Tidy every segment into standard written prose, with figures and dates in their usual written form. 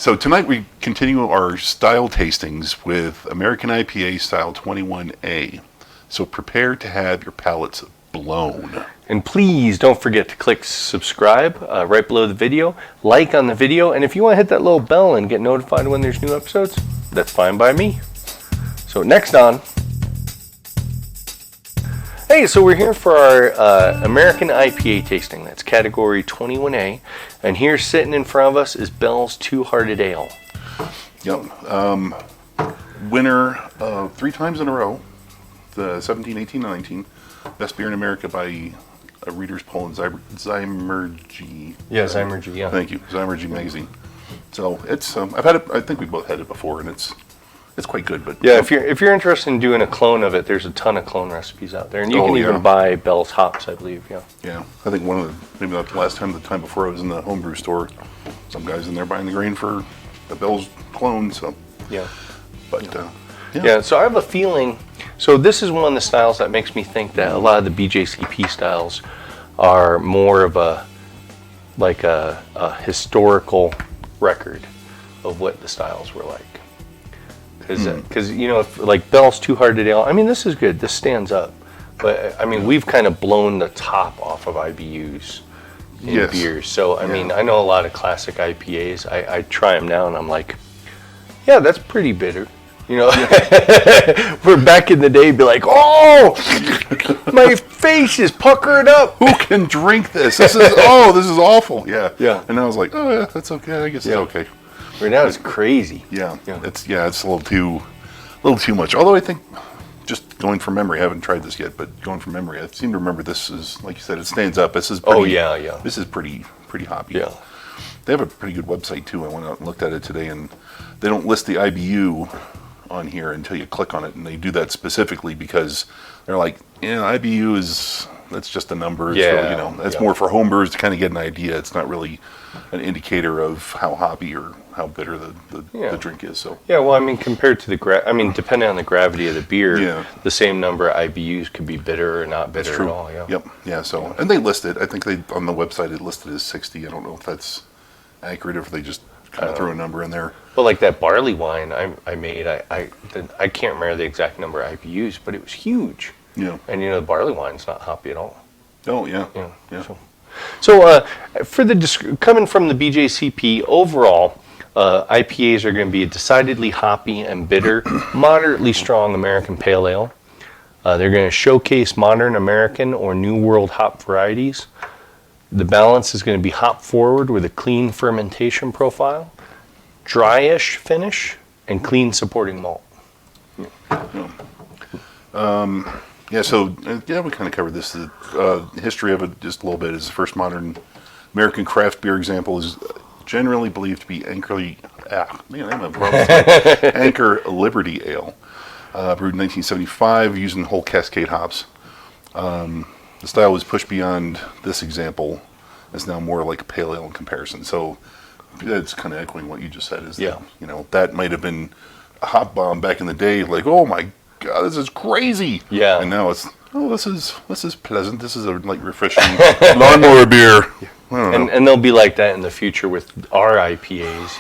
So tonight we continue our style tastings with American IPA Style 21A. So prepare to have your palates blown. And please don't forget to click subscribe right below the video, like on the video, and if you want to hit that little bell and get notified when there's new episodes, that's fine by me. So next on. Hey, so we're here for our American IPA tasting. That's category 21A. And here sitting in front of us is Bell's Two-Hearted Ale. Yep. Winner 3 times in a row. The 17, 18, 19. Best beer in America by a reader's poll in Zymurgy. Yeah, Zymurgy, yeah. Thank you. Zymurgy Magazine. So it's, I've had it, I think we both had it before, and it's quite good. But yeah, if you're interested in doing a clone of it, there's a ton of clone recipes out there, and you can even buy Bell's hops, I believe. Yeah. Yeah, I think maybe not the time before I was in the homebrew store, some guys in there buying the grain for the Bell's clone. So yeah, but yeah. So I have a feeling. So this is one of the styles that makes me think that a lot of the BJCP styles are more of a historical record of what the styles were like. Because you know, like Bell's Two-Hearted Ale, I mean, this is good. This stands up. But I mean, we've kind of blown the top off of IBUs in beers. So I mean, I know a lot of classic IPAs. I try them now, and I'm like, yeah, that's pretty bitter. You know, we're back in the day, be like, oh, my face is puckered up. Who can drink this? This is awful. Yeah, yeah. And I was like, oh yeah, that's okay. I guess it's okay. Right now it's crazy. Yeah, it's a little too much. Although I think, just going from memory, I haven't tried this yet, but going from memory, I seem to remember this is, like you said, it stands up. This is pretty, This is pretty hoppy. Yeah. They have a pretty good website too. I went out and looked at it today, and they don't list the IBU on here until you click on it, and they do that specifically because they're like, IBU that's just a number. Yeah. That's more for homebrewers to kind of get an idea. It's not really an indicator of how hoppy or how bitter the drink is. So yeah, well, I mean, compared to depending on the gravity of the beer, the same number of IBUs could be bitter or not bitter at all. Yeah. Yep. Yeah. So and they list it. I think on the website it listed as 60. I don't know if that's accurate or if they just kind of threw a number in there. Well, like that barley wine I made, I can't remember the exact number of IBUs, but it was huge. Yeah. And the barley wine's not hoppy at all. Oh yeah. Yeah. So for coming from the BJCP overall, IPAs are going to be a decidedly hoppy and bitter, moderately strong American pale ale. They're going to showcase modern American or New World hop varieties. The balance is going to be hop forward with a clean fermentation profile, dryish finish, and clean supporting malt. So we kind of covered this. The history of it just a little bit. Is the first modern American craft beer example is generally believed to be Anchor Liberty Ale, brewed in 1975 using whole Cascade hops. The style was pushed beyond this example. It's now more like a pale ale in comparison. So that's kind of echoing what you just said. That might have been a hop bomb back in the day. Like, oh my God, this is crazy. Yeah. And now it's, this is pleasant. This is a refreshing lawnmower beer. And they'll be like that in the future with our IPAs.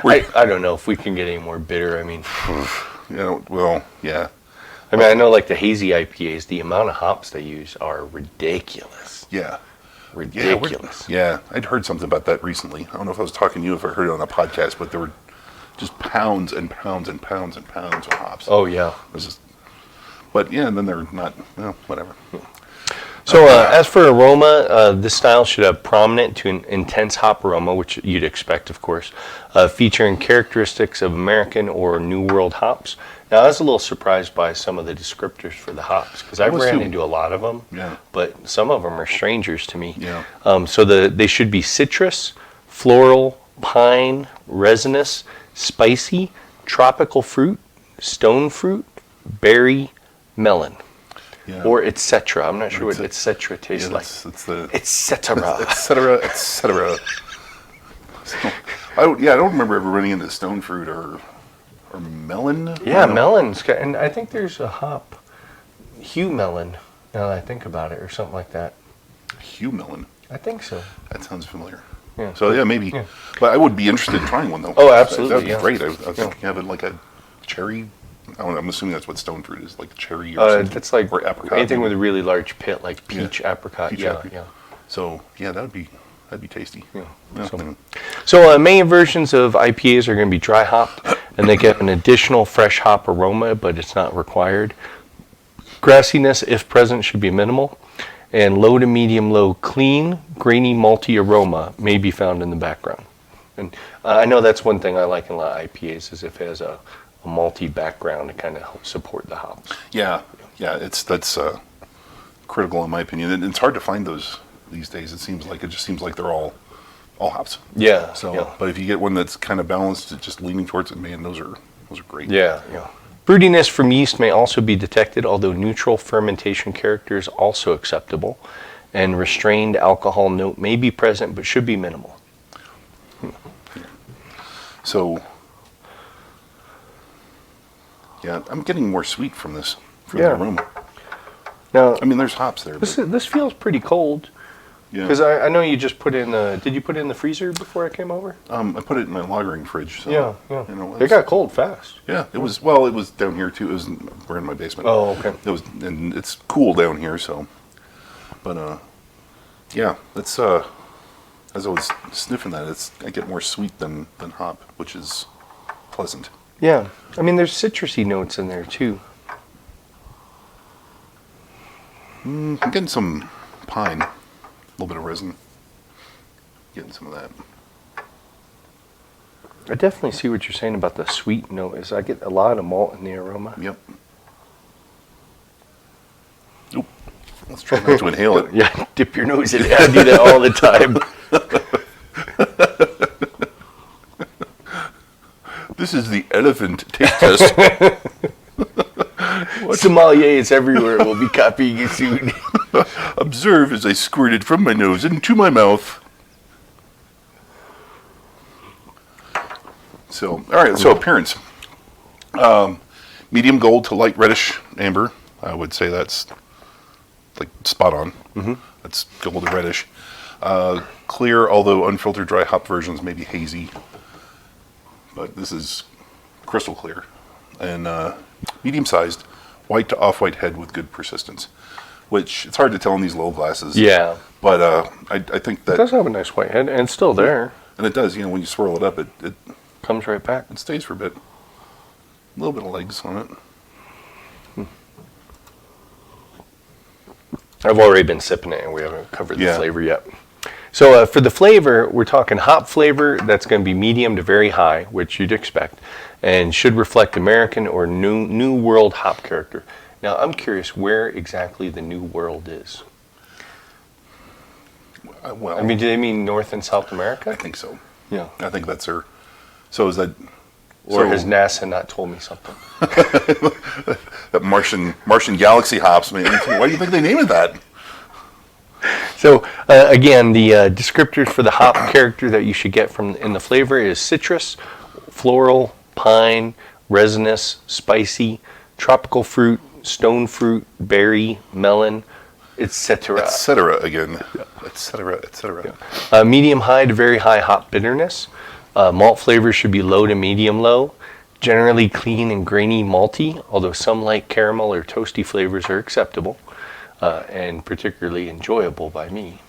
Right. I don't know if we can get any more bitter. I mean, yeah. I mean, I know like the hazy IPAs, the amount of hops they use are ridiculous. Yeah. Ridiculous. Yeah, I'd heard something about that recently. I don't know if I was talking to you, if I heard it on a podcast, but there were just pounds and pounds and pounds and pounds of hops. Oh, yeah. But yeah, and then they're not, whatever. So as for aroma, this style should have prominent to an intense hop aroma, which you'd expect, of course, featuring characteristics of American or New World hops. Now, I was a little surprised by some of the descriptors for the hops, because I ran into a lot of them, but some of them are strangers to me. Yeah. So they should be citrus, floral, pine, resinous, spicy, tropical fruit, stone fruit, berry, melon. Yeah. Or etc. I'm not sure what etc. tastes like. It's the etc. etc. So, I don't remember ever running into stone fruit or melon. Yeah, melons, and I think there's a hop, Hugh melon. Now that I think about it, or something like that. Hugh melon. I think so. That sounds familiar. Yeah. So yeah, maybe. Yeah. But I would be interested in trying one though. Oh, absolutely, That'd be yeah. great. I was thinking of it like a cherry. I'm assuming that's what stone fruit is, like cherry or something. That's like or apricot. anything with maybe. a really large pit, like peach, apricot. Peach, yeah, apricot. yeah. So yeah, that'd be tasty. Yeah. Yeah. So main versions of IPAs are going to be dry hopped, and they get an additional fresh hop aroma, but it's not required. Grassiness, if present, should be minimal, and low to medium low clean, grainy, malty aroma may be found in the background. And I know that's one thing I like in a lot of IPAs is if it has a malty background to kind of help support the hops. Yeah. That's critical in my opinion. And it's hard to find those these days. It just seems like they're all hops. Yeah. So, yeah. but if you get one that's kind of balanced, just leaning towards it, man, those are great. Yeah, yeah. Fruitiness from yeast may also be detected, although neutral fermentation character is also acceptable, and restrained alcohol note may be present but should be minimal. So, yeah, I'm getting more sweet from this, from Yeah. the aroma. Now, I mean, there's hops there. this feels pretty cold, Yeah. because I know you just put in did you put it in the freezer before I came over? I put it in my lagering fridge. So, Yeah. You know, It got cold fast. Yeah, it was down here too. We're in my basement. Oh, okay. And it's cool down here, so. But yeah, it's as I was sniffing that, I get more sweet than hop, which is pleasant. Yeah. I mean, there's citrusy notes in there, too. I'm getting some pine, a little bit of resin. Getting some of that. I definitely see what you're saying about the sweet note. I get a lot of malt in the aroma. Yep. Oop. Let's try not to inhale it. Yeah, dip your nose in it. I do that all the time. This is the elephant taste test. Sommeliers everywhere will be copying you soon. Observe as I squirt it from my nose into my mouth. So, all right. So appearance, medium gold to light reddish amber. I would say that's like spot on. Mm-hmm. That's gold to reddish. Clear, although unfiltered dry hop versions may be hazy, but this is crystal clear. And medium sized, white to off white head with good persistence. Which it's hard to tell in these low glasses. Yeah. But I think that It does have a nice white head, and it's still there. and it does. You know, when you swirl it up, it Comes right back. stays for a bit. A little bit of legs on it. I've already been sipping it, and we haven't covered the Yeah. flavor yet. So for the flavor, we're talking hop flavor that's going to be medium to very high, which you'd expect, and should reflect American or New World hop character. Now, I'm curious where exactly the New World is. Well, I mean, do they mean North and South America? I think so. Yeah. I think that's her. So is that? Or so has NASA not told me something? that Martian galaxy hops? Man, why do you think they named it that? So again, the descriptors for the hop character that you should get from in the flavor is citrus, floral, pine, resinous, spicy, tropical fruit, stone fruit, berry, melon, etc. Etc. Again, etc. Etc. Medium high to very high hop bitterness. Malt flavors should be low to medium low. Generally clean and grainy malty, although some light caramel or toasty flavors are acceptable. And particularly enjoyable by me.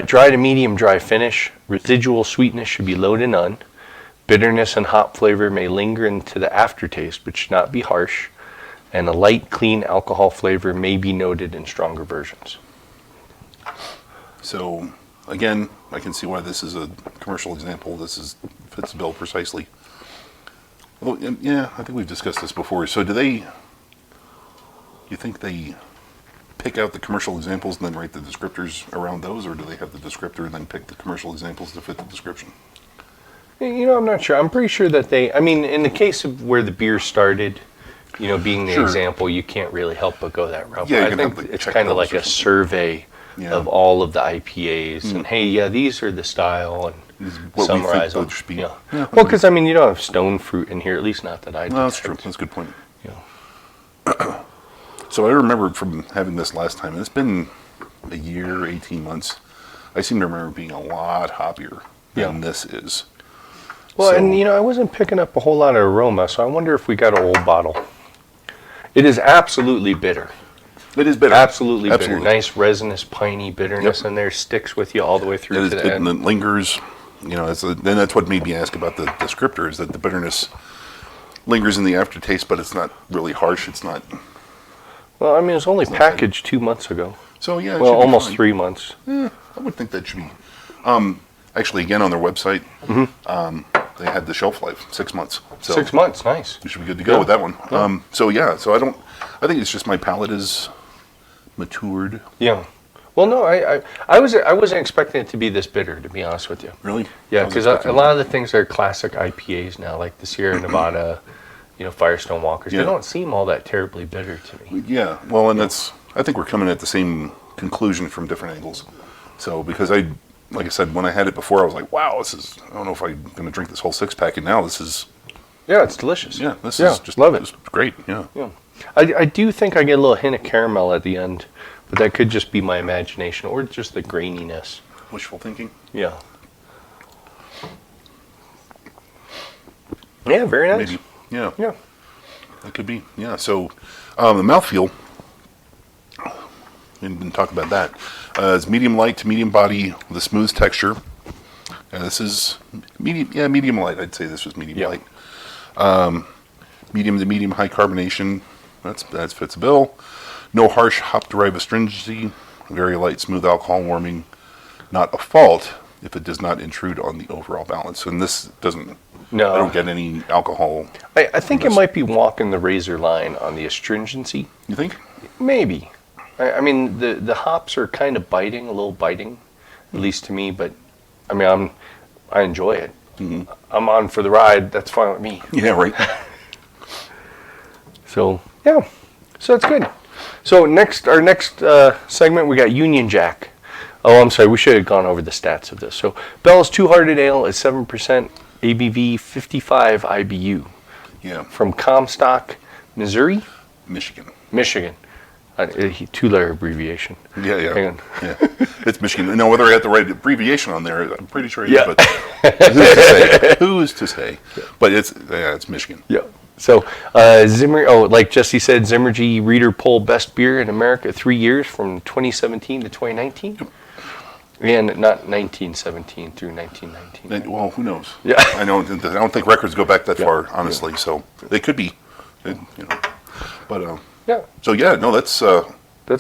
Dry to medium dry finish. Residual sweetness should be low to none. Bitterness and hop flavor may linger into the aftertaste, but should not be harsh. And a light, clean alcohol flavor may be noted in stronger versions. So again, I can see why this is a commercial example. Fits the bill precisely. Well, yeah, I think we've discussed this before. So you think they pick out the commercial examples and then write the descriptors around those, or do they have the descriptor and then pick the commercial examples to fit the description? You know, I'm not sure. I'm pretty sure that in the case of where the beer started, being the Sure. example, you can't really help but go that route. Yeah, But you I can think have the it's check kind of notes like or a something. survey Yeah. of all of the IPAs, and hey, yeah, these are the style, and This is what we summarize think them. those should be. Yeah. Yeah, Well, because you don't have stone fruit in here, at least not that I No, that's true. detect. That's a good point. Yeah. So I remember from having this last time, and it's been a year, 18 months. I seem to remember it being a lot hoppier than this is. Well, So- and you know, I wasn't picking up a whole lot of aroma, so I wonder if we got an old bottle. It is absolutely bitter. It is bitter. Absolutely bitter. Nice resinous, piney bitterness in there. Sticks with you all the way through to the end. And it lingers. You know, then that's what made me ask about the descriptor, is that the bitterness lingers in the aftertaste, but it's not really harsh. It's not. Well, I mean, it was only packaged 2 months ago. So yeah. Well, almost 3 months. Yeah, I would think that should be. Actually, again, on their website, they had the shelf life 6 months. So 6 months, nice. we should be good to go with that one. Yeah. So I think it's just my palate is matured. Yeah. Well, no, I wasn't expecting it to be this bitter, to be honest with you. Really? Yeah, because a lot of the things are classic IPAs now, like the Sierra Nevada, you know, Firestone Walkers. Yeah. They don't seem all that terribly bitter to me. Yeah. Well, and I think we're coming at the same conclusion from different angles. So because like I said, when I had it before, I was like, wow, I don't know if I'm going to drink this whole 6-pack, and now this is. Yeah, it's delicious. Yeah, this is just love it. It's great. Yeah. Yeah. I do think I get a little hint of caramel at the end, but that could just be my imagination or just the graininess. Wishful thinking. Yeah. Yeah, very nice. Maybe. Yeah. Yeah. That could be. Yeah. So the mouthfeel, we didn't talk about that. It's medium light to medium body with a smooth texture. This is medium light. I'd say this was medium light. Medium to medium high carbonation. That fits the bill. No harsh hop-derived astringency. Very light, smooth alcohol warming. Not a fault if it does not intrude on the overall balance. And this doesn't. No. I don't get any alcohol. I think it might be walking the razor line on the astringency. You think? Maybe. I mean, the hops are kind of biting, a little biting, at least to me. But I mean, I enjoy it. Mm-hmm. I'm on for the ride. That's fine with me. Yeah, right. So yeah, so it's good. So our next segment, we got Union Jack. Oh, I'm sorry, we should have gone over the stats of this. So Bell's Two-Hearted Ale is 7% ABV, 55 IBU. Yeah. From Comstock, Missouri? Michigan. Michigan. Two-letter abbreviation. Yeah. Hang on. Yeah. It's Michigan. Now, whether I have the right abbreviation on there, I'm pretty sure it Yeah. is, but who's to say? But it's Michigan. Yeah. So, like Jesse said, Zymurgy Reader Poll Best Beer in America 3 years from 2017 to 2019. Yep. And not 1917 through 1919. Well, who knows? Yeah. I don't think records go back that far, honestly. Yeah. So they could be, But yeah. So yeah, no, that's a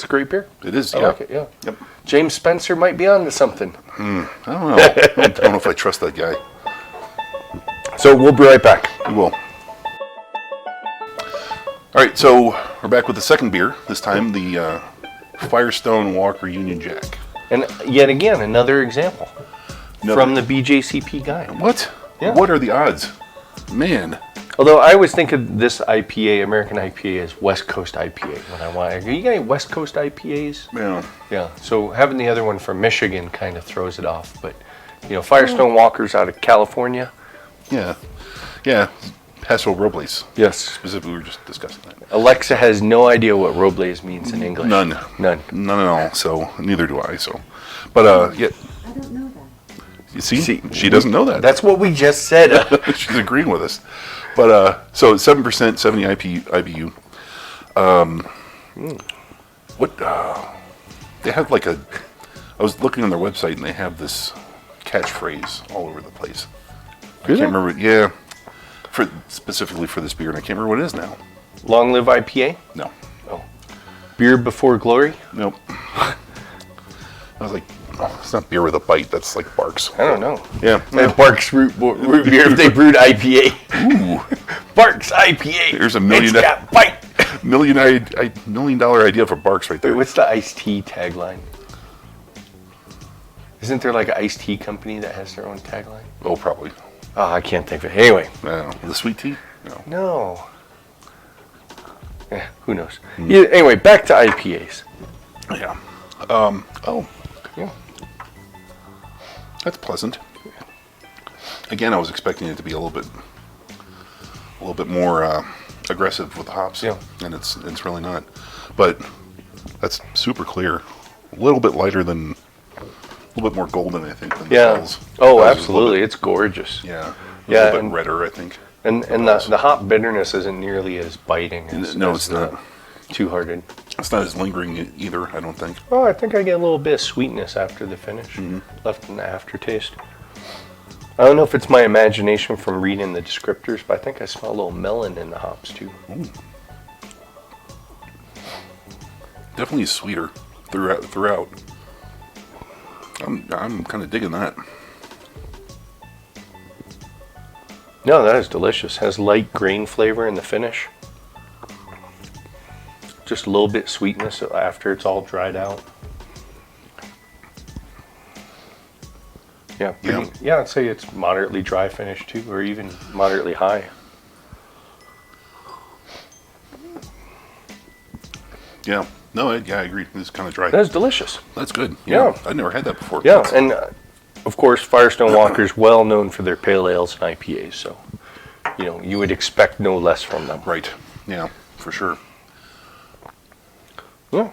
great beer. It is. I like it. Yeah. Yep. James Spencer might be on to something. I don't know. I don't know if I trust that guy. So we'll be right back. We will. All right, so we're back with the second beer. This time, the Firestone Walker Union Jack. And yet again, another example from the BJCP guide. What? Yeah. What are the odds? Man. Although I always think of this IPA, American IPA, as West Coast IPA when I want. You got any West Coast IPAs? Yeah. Yeah. So having the other one from Michigan kind of throws it off. But, Firestone Walker's out of California. Yeah. Yeah. Paso, Robles. Yes. Specifically, we were just discussing that. Alexa has no idea what Robles means in English. None at all. So neither do I. So, but yeah. I don't know that. You see, she doesn't know that. That's what we just said. She's agreeing with us. But so 7%, 70 IBU. What? They have like I was looking on their website and they have this catchphrase all over the place. I can't remember. Yeah. Specifically for this beer, and I can't remember what it is now. Long Live IPA? No. Oh. Beer Before Glory? Nope. I was like, it's not beer with a bite. That's like Barks. I don't know. Yeah. Barks root beer if they brewed IPA. Ooh. Barks IPA. There's a million. It's got bite. $1 million idea for Barks right there. Wait, what's the iced tea tagline? Isn't there like an iced tea company that has their own tagline? Oh, probably. Oh, I can't think of it. Anyway. The sweet tea? No. Yeah, who knows? Yeah, anyway, back to IPAs. Yeah. Yeah. That's pleasant. Again, I was expecting it to be a little bit more aggressive with the hops. Yeah. And it's really not. But that's super clear. A little bit lighter than little bit more golden, I think, than the Yeah. bells. Oh, Bells is a little absolutely. bit- It's gorgeous. yeah. Yeah, A little bit and- redder, I think. And the hop bitterness isn't nearly as biting as, No, as it's the not. Two-Hearted. It's not as lingering either, I don't think. Oh, I think I get a little bit of sweetness after the finish, Mm-hmm. left in the aftertaste. I don't know if it's my imagination from reading the descriptors, but I think I smell a little melon in the hops too. Definitely sweeter throughout. I'm kind of digging that. No, that is delicious. Has light grain flavor in the finish. Just a little bit sweetness after it's all dried out. Yeah, yeah. I'd say it's moderately dry finish too, or even moderately high. Yeah. No, I agree. It's kind of dry. That's delicious. That's good. Yeah. I've never had that before. Yeah, That's- and of course, Firestone Walker's well known for their pale ales and IPAs, so you would expect no less from them. right. Yeah, for sure. Yeah.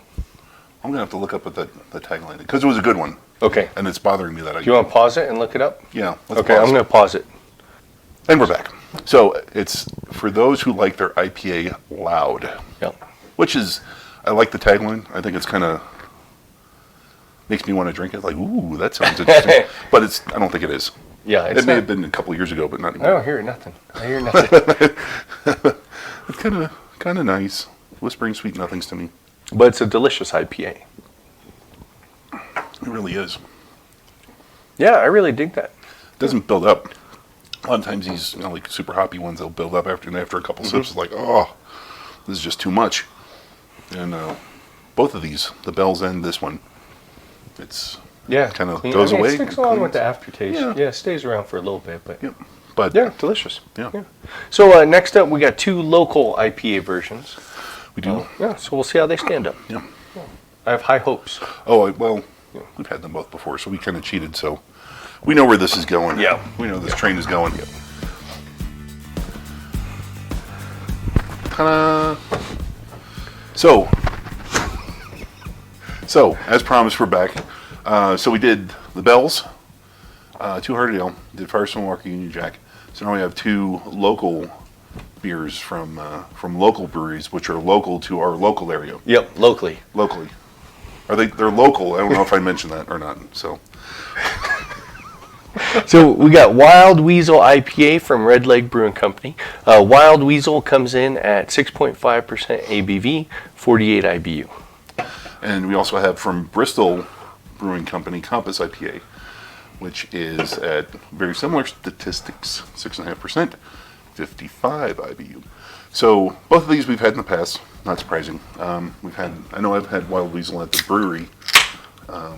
I'm gonna have to look up at the tagline because it was a good one, Okay. and it's bothering me that I. Do you want to pause it and look it up? Yeah. Let's Okay, pause. I'm going to pause it. And we're back. So it's for those who like their IPA loud, Yeah. which is, I like the tagline. I think it's kind of makes me want to drink it. Like, ooh, that sounds interesting. But I don't think it is. Yeah, It it's may not, have been a couple years ago, but not I anymore. don't hear nothing. I hear nothing. It's kind of nice. Whispering sweet nothings to me. But it's a delicious IPA. It really is. Yeah, I really dig that. It doesn't build up. A lot of times these, like super hoppy ones, they'll build up after a couple sips. It's like, oh, this is just too much. And both of these, the Bells and this one, it's Yeah. Kinda clean. goes away It sticks and along with cleans. the aftertaste. Yeah. Yeah, it stays around for a little bit, but yep. But yeah, delicious. yeah, So next up, we got 2 local IPA versions. we do. Yeah, so we'll see how they stand up. Yeah. I have high hopes. Oh well, we've had them both before, so we kind of cheated. So we know where this is going. Yeah. We know this train is going. Ta-da. So as promised, we're back. So we did the Bells, 2-Hearted Ale, did Firestone Walker Union Jack. So now we have 2 local beers from local breweries, which are local to our local area. Yep, locally. Locally, they're local? I don't know if I mentioned that or not. So So we got Wild Weasel IPA from Red Leg Brewing Company. Wild Weasel comes in at 6.5% ABV, 48 IBU. and we also have from Bristol Brewing Company Compass IPA, which is at very similar statistics, 6.5%, 55 IBU. So both of these we've had in the past. Not surprising. I know I've had Wild Weasel at the brewery a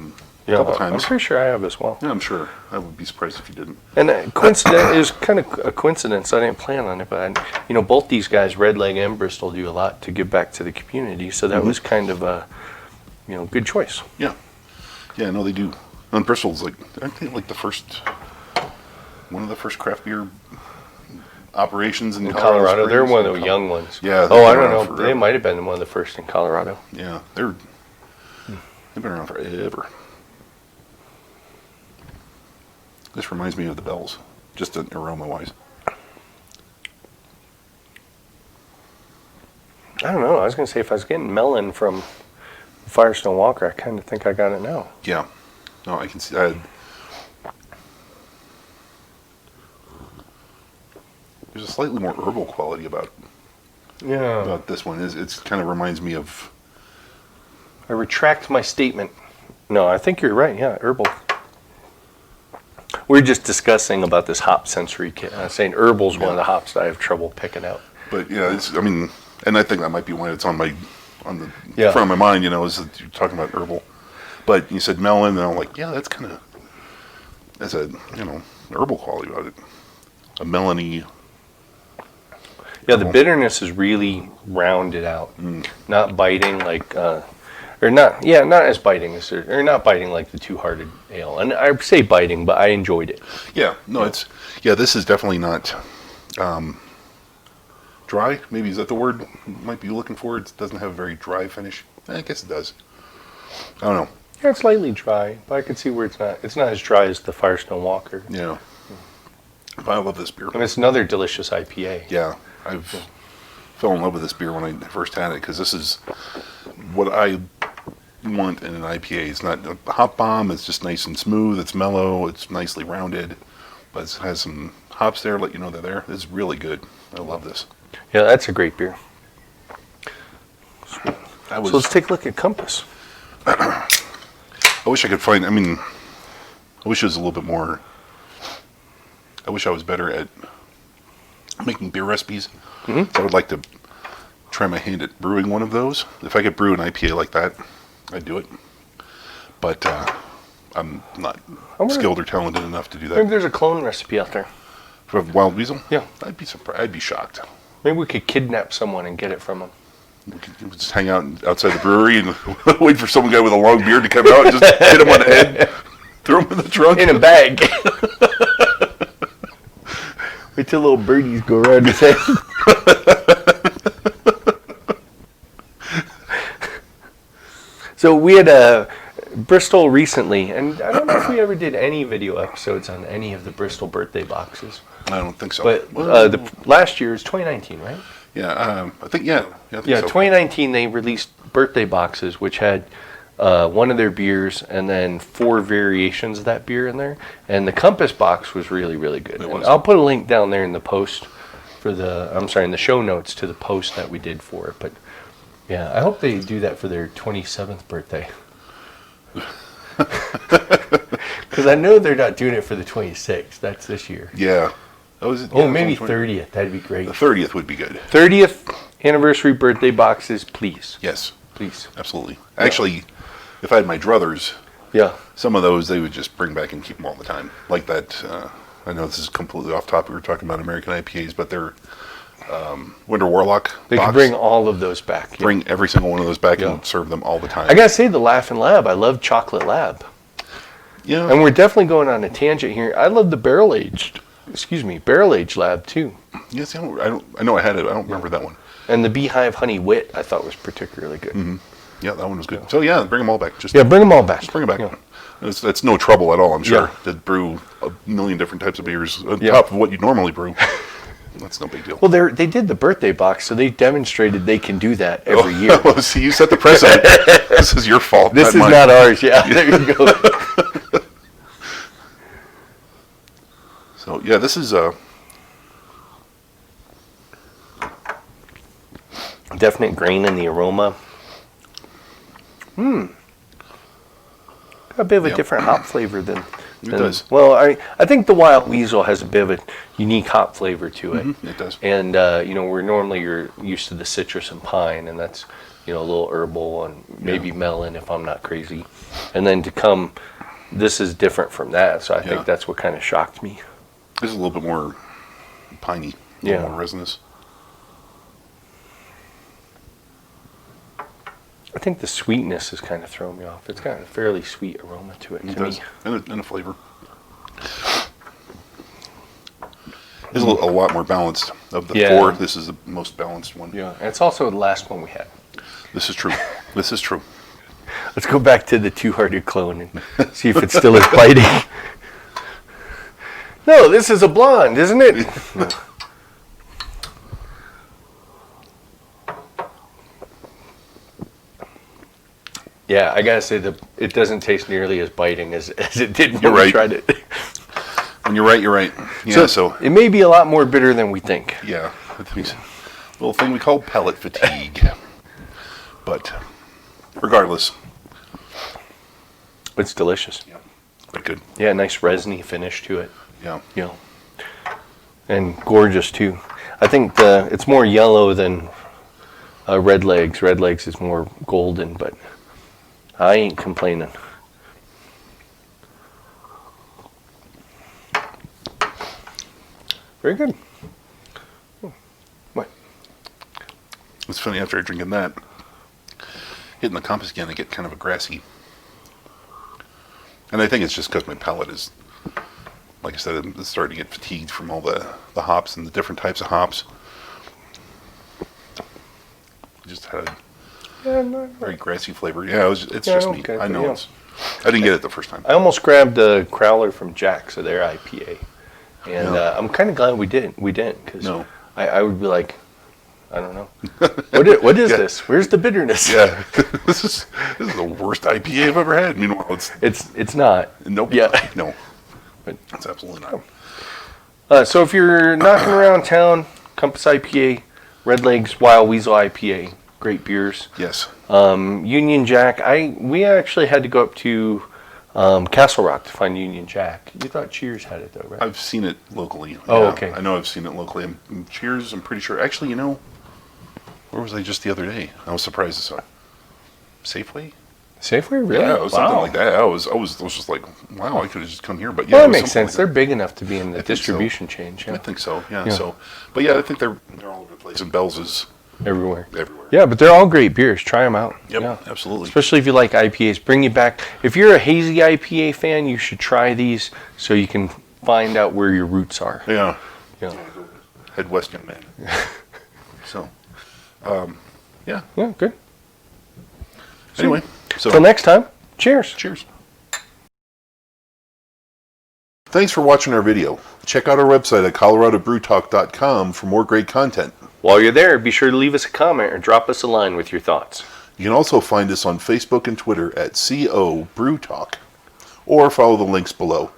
couple I'm times. pretty sure I have as well. Yeah, I'm sure. I would be surprised if you didn't. And coincident is kind of a coincidence. I didn't plan on it, but both these guys, Red Leg and Bristol, do a lot to give back to the community. So that was kind of a good choice. Yeah. Yeah, no, they do. And Bristol's I think one of the first craft beer operations in Colorado, they're Springs. one of the young ones. Yeah. they've Oh, I been don't around know. forever. They might have been one of the first in Colorado. Yeah, they've been around forever. This reminds me of the Bells, just aroma-wise. I don't know. I was going to say if I was getting melon from Firestone Walker, I kind of think I got it now. Yeah. No, I can see. There's a slightly more herbal quality about this one. It's kind of reminds me of. I retract my statement. No, I think you're right. Yeah, herbal. We are just discussing about this hop sensory kit. I was saying herbal's one of the hops that I have trouble picking out. But yeah, and I think that might be why it's on the Yeah. front of my mind. Is that you're talking about herbal. But you said melon, and I'm like, yeah, that's kind of that's a herbal quality about it. A melony. Yeah, the bitterness is really rounded out, not biting like, not as biting as, or not biting like the 2-Hearted Ale. And I say biting, but I enjoyed it. Yeah, no, this is definitely not dry. Maybe is that the word you might be looking for? It doesn't have a very dry finish. I guess it does. I don't know. Yeah, it's lightly dry, but I can see where it's not. It's not as dry as the Firestone Walker. Yeah. But I love this beer. And it's another delicious IPA. Yeah, I've fell in love with this beer when I first had it because this is what I want in an IPA. It's not a hop bomb. It's just nice and smooth. It's mellow. It's nicely rounded, but it has some hops there. Let you know they're there. It's really good. I love this. Yeah, that's a great beer. So let's take a look at Compass. I wish I could find. I mean, I wish it was a little bit more. I wish I was better at making beer recipes. Mm-hmm. So I would like to try my hand at brewing one of those. If I could brew an IPA like that, I'd do it. But I'm not skilled or talented enough to do that. Maybe there's a clone recipe out there. For Wild Weasel? Yeah. I'd be surprised. I'd be shocked. Maybe we could kidnap someone and get it from them. We could just hang out outside the brewery and wait for some guy with a long beard to come out and just hit him on the head, throw him in the trunk. In a bag. Wait till little birdies go around his head. So we had a Bristol recently, and I don't know if we ever did any video episodes on any of the Bristol birthday boxes. I don't think so. But the last year is 2019, right? Yeah, I think, yeah. I think so. 2019 they released birthday boxes, which had one of their beers and then 4 variations of that beer in there. And the Compass box was really, really good. It was. I'll put a link down there in the post for in the show notes to the post that we did for it. But yeah, I hope they do that for their 27th birthday. Because I know they're not doing it for the 26th. That's this year. Yeah. Maybe 30th. That'd be great. The 30th would be good. 30th anniversary birthday boxes, please. Yes. Please. Absolutely. Yeah. Actually, if I had my druthers, some of those they would just bring back and keep them all the time. Like that, I know this is completely off topic. We were talking about American IPAs, but they're Winter Warlock They box. can bring all of those back. Bring every single one of those back and serve them all the time. I gotta say, the Laughing Lab. I love Chocolate Lab. Yeah. And we're definitely going on a tangent here. I love the barrel aged lab too. Yes, I know I had it. I don't remember that one. And the Beehive Honey Wit I thought was particularly good. Mm-hmm. Yeah, that one was good. So yeah, bring them all back. Bring them all back. Just bring them back. Yeah. It's no trouble at all, I'm sure. Yeah. To brew a million different types of beers on top of what you normally brew. That's no big deal. Well, they did the birthday box, so they demonstrated they can do that every year. Well, see, you set the precedent. This is your fault. This is mine. not ours. Yeah, there you go. So yeah, this is definite grain in the aroma. Got a bit of a different hop flavor than. It does. Well, I think the Wild Weasel has a bit of a unique hop flavor to it. It does. And you're used to the citrus and pine, and that's a little herbal and maybe melon if I'm not crazy. And then this is different from that, so I think that's what kind of shocked me. This is a little bit more piney, a little more resinous. I think the sweetness is kind of throwing me off. It's got a fairly sweet aroma to it to me. And a flavor. It's a lot more balanced. Of the 4, this is the most balanced one. Yeah, and it's also the last one we had. This is true. This is true. Let's go back to the Two-Hearted Clone and see if it still is biting. No, this is a blonde, isn't it? No. Yeah, I gotta say it doesn't taste nearly as biting as it did when we tried it. When you're right, you're right. Yeah, so it may be a lot more bitter than we think. Yeah, it's a little thing we call pellet fatigue. But regardless, it's delicious. Yeah, quite good. Yeah, nice resiny finish to it. Yeah. And gorgeous too. I think it's more yellow than Red Legs. Red Legs is more golden, but I ain't complaining. Very good. What? It's funny, after drinking that, hitting the Compass again, I get kind of a grassy. And I think it's just because my palate is, like I said, it's starting to get fatigued from all the hops and the different types of hops. Just had Yeah, no, Very grassy flavor. Yeah, it's Yeah, I just don't me. get it, I know yeah. I didn't get it the first time. I almost grabbed a growler from Jack's of their IPA, and Yeah. I'm kind of glad we didn't. We didn't because No. I would be like, I don't know, what is Yeah. this? Where's the bitterness? Yeah, this is the worst IPA I've ever had. Meanwhile, It's not. nope. Yeah. No, But- it's absolutely not. So if you're knocking around town, Compass IPA, Red Legs, Wild Weasel IPA, great beers. Yes. Union Jack. We actually had to go up to Castle Rock to find Union Jack. You thought Cheers had it though, right? I've seen it locally. Oh, Yeah, okay. I know I've seen it locally. Cheers, I'm pretty sure. Actually, where was I just the other day? I was surprised I saw it. Safeway? Safeway, really? Yeah, it was something Wow. like that. I was just like, wow, I could have just come here. But yeah, Well, it that was makes something sense. like They're that. big enough to be in the think so. distribution change. I Yeah. think so. Yeah. Yeah. So, but yeah, I think they're all over the place. And Bell's is Everywhere. everywhere. Yeah, but they're all great beers. Try them out. Yep. Yeah. Absolutely. Especially if you like IPAs. Bring you back. If you're a hazy IPA fan, you should try these so you can find out where your roots are. Yeah. Yeah. Head west, young man. So, yeah. Yeah, good. Anyway, so Till next time, cheers. cheers. Thanks for watching our video. Check out our website at coloradobrewtalk.com for more great content. While you're there, be sure to leave us a comment or drop us a line with your thoughts. You can also find us on Facebook and Twitter at CO Brew Talk, or follow the links below.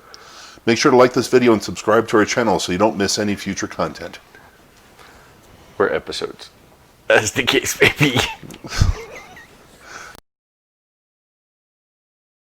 Make sure to like this video and subscribe to our channel so you don't miss any future content. Or episodes. As the case may be.